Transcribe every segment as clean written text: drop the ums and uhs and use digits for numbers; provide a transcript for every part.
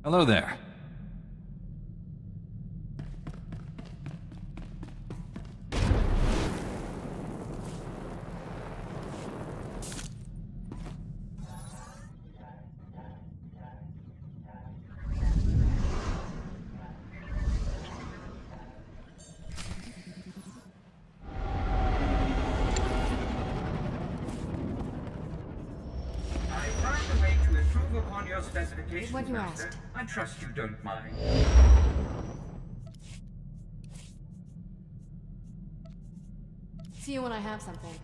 Hello there. What you asked. I trust you don't mind. See you when I have something.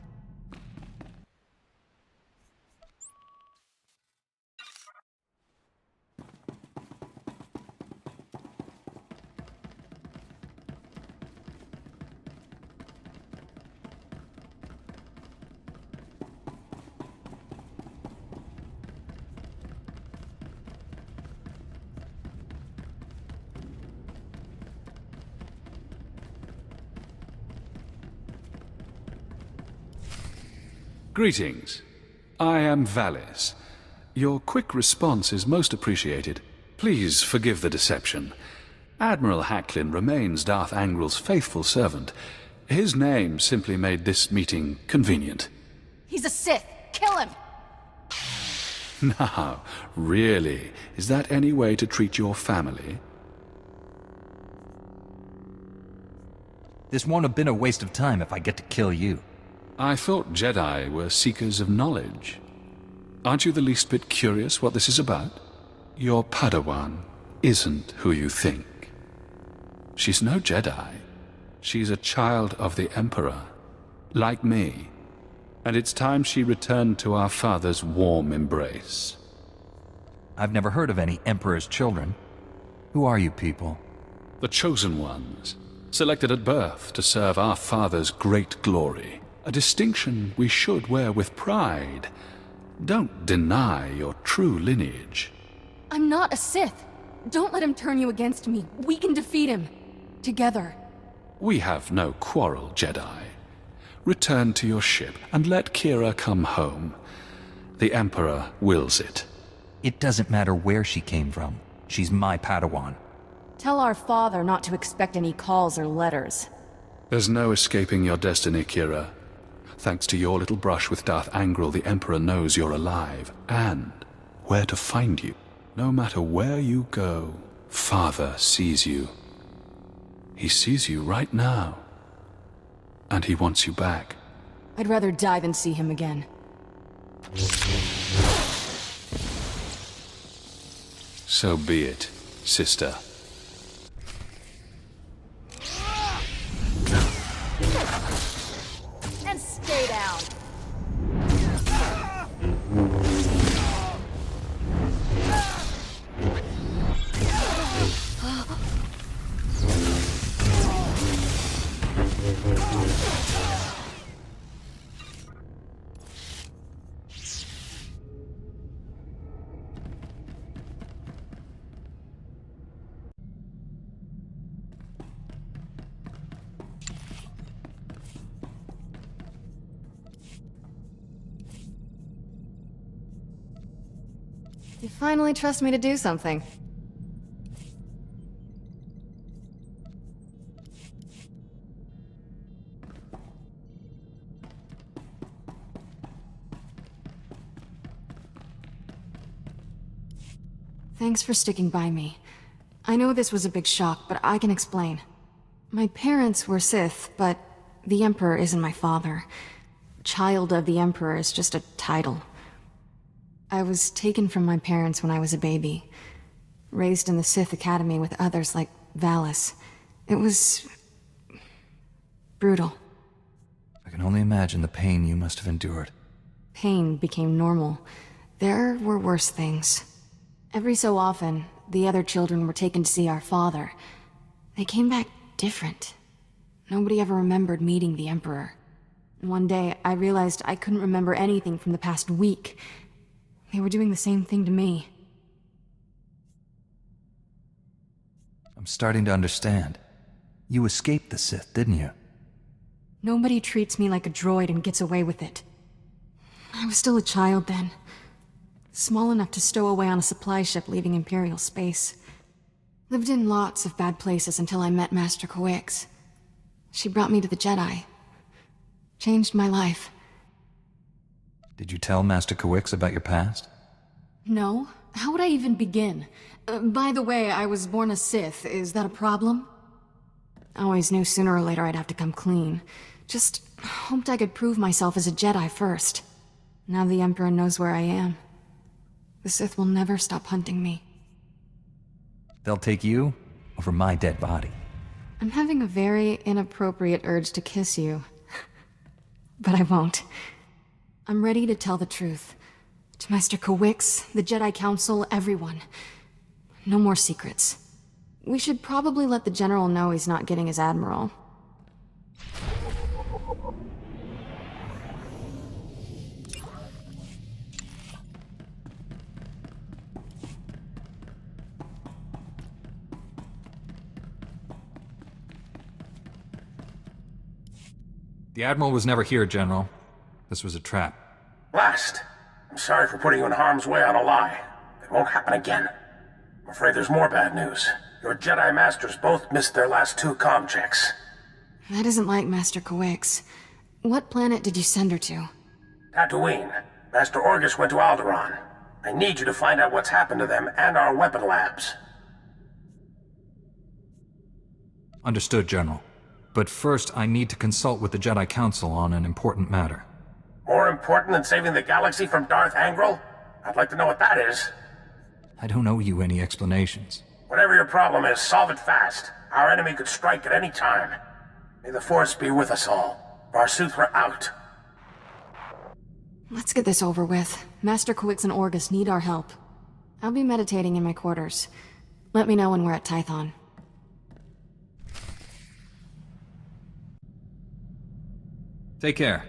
Greetings. I am Valis. Your quick response is most appreciated. Please forgive the deception. Admiral Hacklin remains Darth Angrel's faithful servant. His name simply made this meeting convenient. He's a Sith! Kill him! Now, really, is that any way to treat your family? This won't have been a waste of time if I get to kill you. I thought Jedi were seekers of knowledge. Aren't you the least bit curious what this is about? Your Padawan isn't who you think. She's no Jedi. She's a child of the Emperor, like me. And it's time she returned to our father's warm embrace. I've never heard of any Emperor's children. Who are you people? The Chosen Ones, selected at birth to serve our father's great glory. A distinction we should wear with pride. Don't deny your true lineage. I'm not a Sith. Don't let him turn you against me. We can defeat him. Together. We have no quarrel, Jedi. Return to your ship and let Kira come home. The Emperor wills it. It doesn't matter where she came from. She's my Padawan. Tell our father not to expect any calls or letters. There's no escaping your destiny, Kira. Thanks to your little brush with Darth Angrel, the Emperor knows you're alive, and where to find you. No matter where you go, Father sees you. He sees you right now. And he wants you back. I'd rather die than see him again. So be it, sister. And stay down. You finally trust me to do something. Thanks for sticking by me. I know this was a big shock, but I can explain. My parents were Sith, but the Emperor isn't my father. Child of the Emperor is just a title. I was taken from my parents when I was a baby. Raised in the Sith Academy with others like Valis. It was brutal. I can only imagine the pain you must have endured. Pain became normal. There were worse things. Every so often, the other children were taken to see our father. They came back different. Nobody ever remembered meeting the Emperor. One day, I realized I couldn't remember anything from the past week. They were doing the same thing to me. I'm starting to understand. You escaped the Sith, didn't you? Nobody treats me like a droid and gets away with it. I was still a child then. Small enough to stow away on a supply ship leaving Imperial space. Lived in lots of bad places until I met Master Ch.1. She brought me to the Jedi. Changed my life. Did you tell Master Ch.1 about your past? No. How would I even begin? By the way, I was born a Sith. Is that a problem? I always knew sooner or later I'd have to come clean. Just hoped I could prove myself as a Jedi first. Now the Emperor knows where I am. The Sith will never stop hunting me. They'll take you over my dead body. I'm having a very inappropriate urge to kiss you. But I won't. I'm ready to tell the truth. To Master Ch.1, the Jedi Council, everyone. No more secrets. We should probably let the General know he's not getting his Admiral. The Admiral was never here, General. This was a trap. Blast! I'm sorry for putting you in harm's way on a lie. It won't happen again. I'm afraid there's more bad news. Your Jedi Masters both missed their last 2 comm checks. That isn't like Master Ch.1. What planet did you send her to? Tatooine. Master Orgus went to Alderaan. I need you to find out what's happened to them and our weapon labs. Understood, General. But first, I need to consult with the Jedi Council on an important matter. More important than saving the galaxy from Darth Angral? I'd like to know what that is. I don't owe you any explanations. Whatever your problem is, solve it fast. Our enemy could strike at any time. May the Force be with us all. Barsuthra out. Let's get this over with. Master Ch.1 and Orgus need our help. I'll be meditating in my quarters. Let me know when we're at Tython. Take care.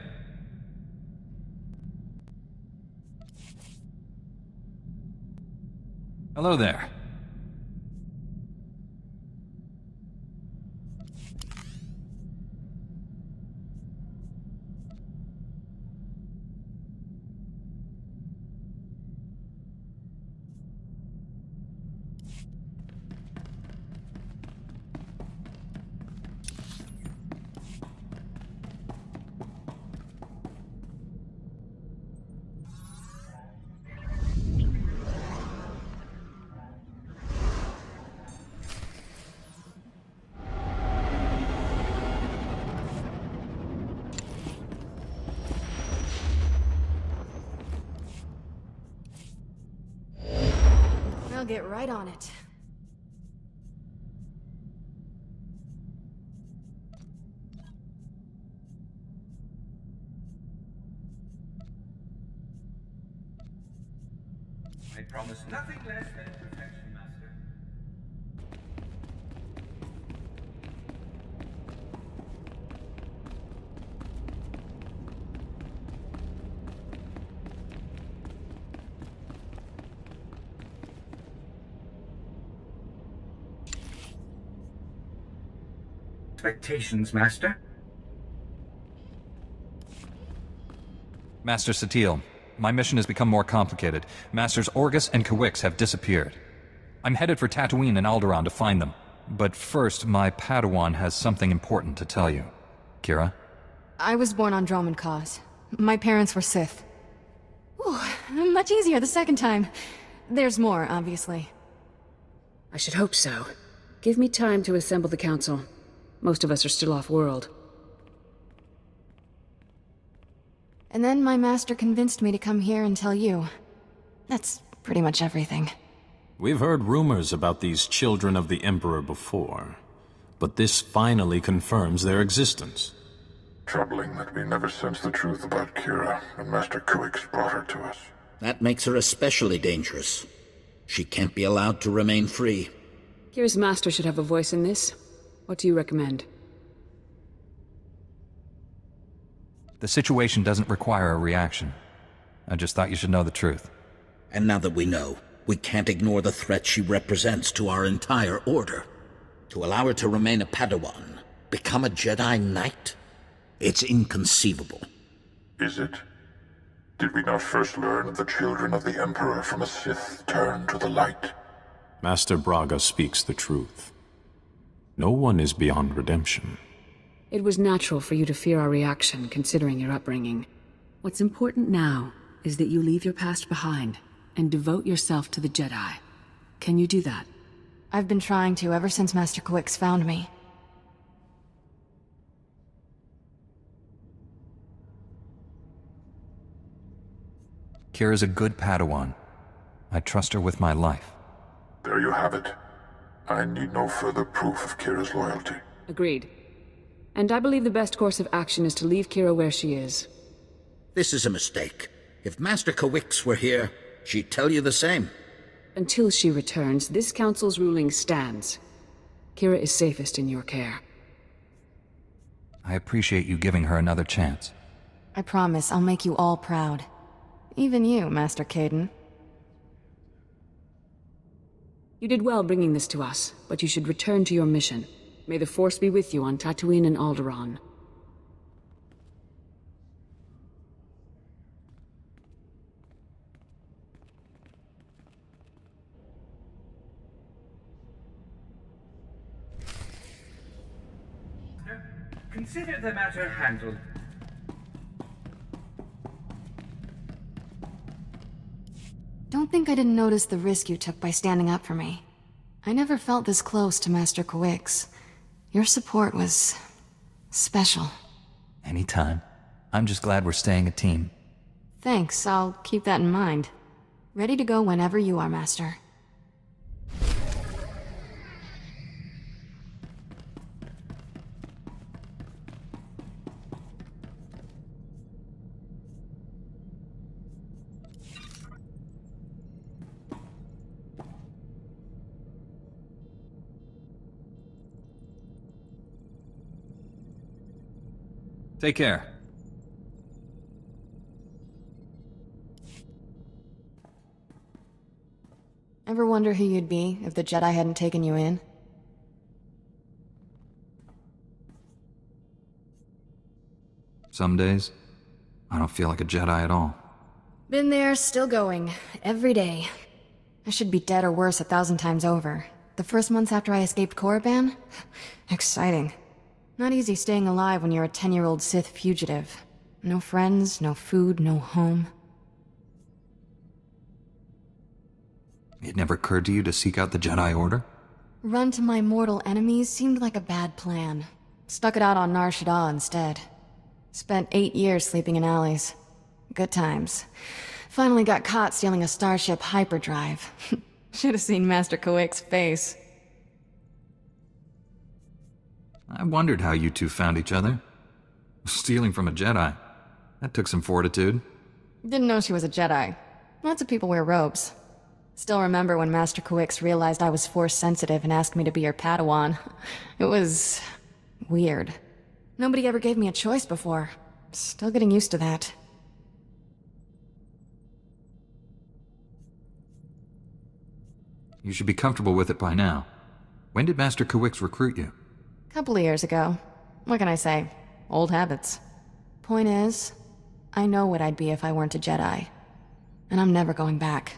Hello there. I'll get right on it. I promise nothing less than perfection, Master. Expectations, Master? Master Satele, my mission has become more complicated. Masters Orgus and Ch.1 have disappeared. I'm headed for Tatooine and Alderaan to find them. But first, my Padawan has something important to tell you. Kira? I was born on Dromund Kaas. My parents were Sith. Ooh, much easier the second time. There's more, obviously. I should hope so. Give me time to assemble the council. Most of us are still off-world. And then my master convinced me to come here and tell you. That's pretty much everything. We've heard rumors about these children of the Emperor before, but this finally confirms their existence. Troubling that we never sensed the truth about Kira, and Master Ch.1 brought her to us. That makes her especially dangerous. She can't be allowed to remain free. Kira's master should have a voice in this. What do you recommend? The situation doesn't require a reaction. I just thought you should know the truth. And now that we know, we can't ignore the threat she represents to our entire order. To allow her to remain a Padawan, become a Jedi Knight? It's inconceivable. Is it? Did we not first learn of the children of the Emperor from a Sith turned to the light? Master Braga speaks the truth. No one is beyond redemption. It was natural for you to fear our reaction, considering your upbringing. What's important now is that you leave your past behind and devote yourself to the Jedi. Can you do that? I've been trying to ever since Master Kawix found me. Kira's a good Padawan. I trust her with my life. There you have it. I need no further proof of Kira's loyalty. Agreed. And I believe the best course of action is to leave Kira where she is. This is a mistake. If Master Kawix were here, she'd tell you the same. Until she returns, this council's ruling stands. Kira is safest in your care. I appreciate you giving her another chance. I promise I'll make you all proud. Even you, Master Caden. You did well bringing this to us, but you should return to your mission. May the Force be with you on Tatooine and Alderaan. Consider the matter handled. Don't think I didn't notice the risk you took by standing up for me. I never felt this close to Master Kawix. Your support was special. Anytime. I'm just glad we're staying a team. Thanks, I'll keep that in mind. Ready to go whenever you are, Master. Take care. Ever wonder who you'd be if the Jedi hadn't taken you in? Some days, I don't feel like a Jedi at all. Been there, still going. Every day. I should be dead or worse 1,000 times over. The first months after I escaped Korriban? Exciting. Not easy staying alive when you're a 10-year-old Sith fugitive. No friends, no food, no home. It never occurred to you to seek out the Jedi Order? Run to my mortal enemies seemed like a bad plan. Stuck it out on Nar Shaddaa instead. Spent 8 years sleeping in alleys. Good times. Finally got caught stealing a starship hyperdrive. Should have seen Master Kawix's face. I wondered how you two found each other. Stealing from a Jedi. That took some fortitude. Didn't know she was a Jedi. Lots of people wear robes. Still remember when Master Kawix realized I was Force-sensitive and asked me to be her Padawan. It was... weird. Nobody ever gave me a choice before. Still getting used to that. You should be comfortable with it by now. When did Master Kawix recruit you? Couple of years ago. What can I say? Old habits. Point is, I know what I'd be if I weren't a Jedi. And I'm never going back.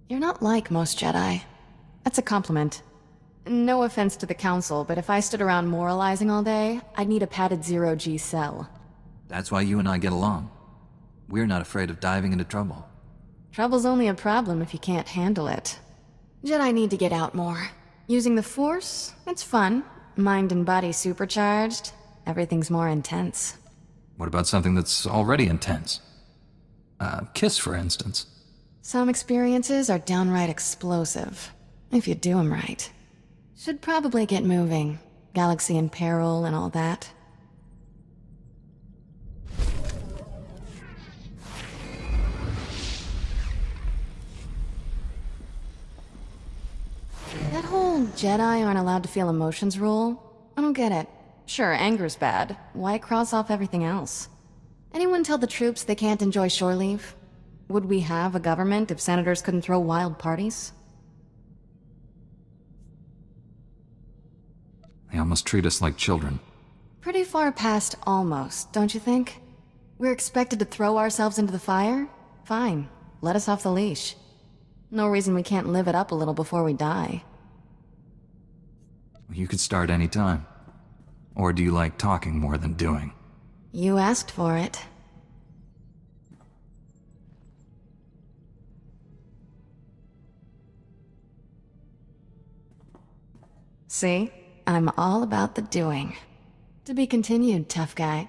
You're not like most Jedi. That's a compliment. No offense to the Council, but if I stood around moralizing all day, I'd need a padded zero-G cell. That's why you and I get along. We're not afraid of diving into trouble. Trouble's only a problem if you can't handle it. Jedi need to get out more. Using the Force, it's fun. Mind and body supercharged. Everything's more intense. What about something that's already intense? Kiss, for instance. Some experiences are downright explosive, if you do them right. Should probably get moving. Galaxy in peril and all that. That whole Jedi aren't allowed to feel emotions rule? I don't get it. Sure, anger's bad. Why cross off everything else? Anyone tell the troops they can't enjoy shore leave? Would we have a government if senators couldn't throw wild parties? They almost treat us like children. Pretty far past almost, don't you think? We're expected to throw ourselves into the fire? Fine, let us off the leash. No reason we can't live it up a little before we die. You could start any time. Or do you like talking more than doing? You asked for it. See? I'm all about the doing. To be continued, tough guy.